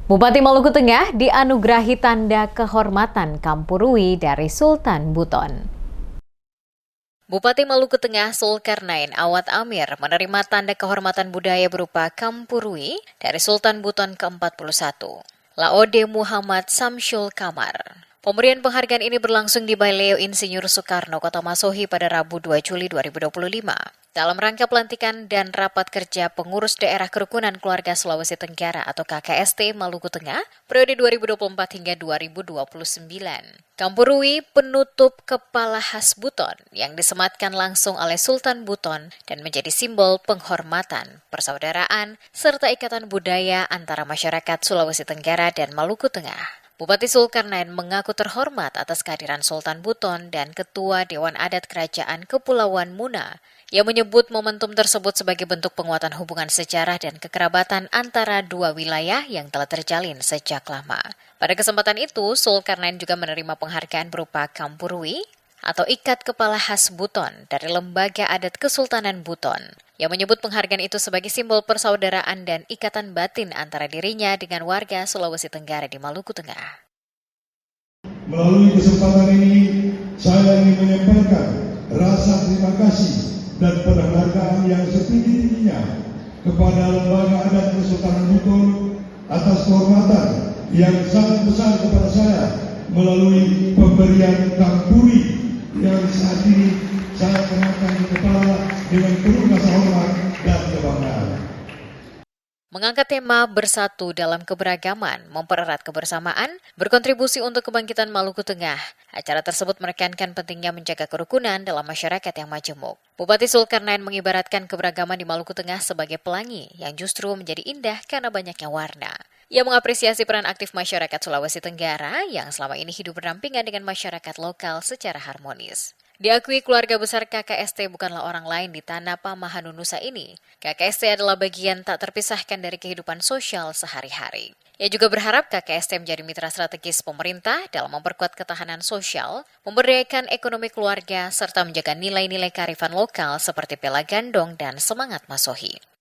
Bupati Maluku Tengah dianugerahi tanda kehormatan Kampurui dari Sultan Buton. Bupati Maluku Tengah Zulkarnain Awad Amir menerima tanda kehormatan budaya berupa Kampurui dari Sultan Buton ke-41, Laode Muhammad Samsyul Kamar. Pemberian penghargaan ini berlangsung di Baileo Insinyur Soekarno, Kota Masohi pada Rabu 2 Juli 2025. Dalam rangka pelantikan dan rapat kerja pengurus daerah Kerukunan Keluarga Sulawesi Tenggara atau KKST Maluku Tengah periode 2024 hingga 2029. Kampurui penutup kepala khas Buton yang disematkan langsung oleh Sultan Buton dan menjadi simbol penghormatan, persaudaraan, serta ikatan budaya antara masyarakat Sulawesi Tenggara dan Maluku Tengah. Bupati Zulkarnain mengaku terhormat atas kehadiran Sultan Buton dan Ketua Dewan Adat Kerajaan Kepulauan Muna yang menyebut momentum tersebut sebagai bentuk penguatan hubungan sejarah dan kekerabatan antara dua wilayah yang telah terjalin sejak lama. Pada kesempatan itu, Zulkarnain juga menerima penghargaan berupa Kampurui atau Ikat Kepala Khas Buton dari Lembaga Adat Kesultanan Buton, yang menyebut penghargaan itu sebagai simbol persaudaraan dan ikatan batin antara dirinya dengan warga Sulawesi Tenggara di Maluku Tengah. Melalui kesempatan ini, saya ingin menyampaikan rasa terima kasih dan penghargaan yang setinggi-tingginya kepada Lembaga Adat Kesultanan Buton atas kehormatan yang sangat besar kepada saya melalui pemberian Kampurui yang saat ini saya kenakan di kepala dengan penuh rasa hormat dan kebanggaan. Mengangkat tema bersatu dalam keberagaman, mempererat kebersamaan, berkontribusi untuk kebangkitan Maluku Tengah. Acara tersebut menekankan pentingnya menjaga kerukunan dalam masyarakat yang majemuk. Bupati Zulkarnain mengibaratkan keberagaman di Maluku Tengah sebagai pelangi yang justru menjadi indah karena banyaknya warna. Ia mengapresiasi peran aktif masyarakat Sulawesi Tenggara yang selama ini hidup berdampingan dengan masyarakat lokal secara harmonis. Diakui keluarga besar KKST bukanlah orang lain di tanah Pamahanu Nusa ini. KKST adalah bagian tak terpisahkan dari kehidupan sosial sehari-hari. Ia juga berharap KKST menjadi mitra strategis pemerintah dalam memperkuat ketahanan sosial, memberdayakan ekonomi keluarga, serta menjaga nilai-nilai kearifan lokal seperti Pela Gandong dan Semangat Masohi.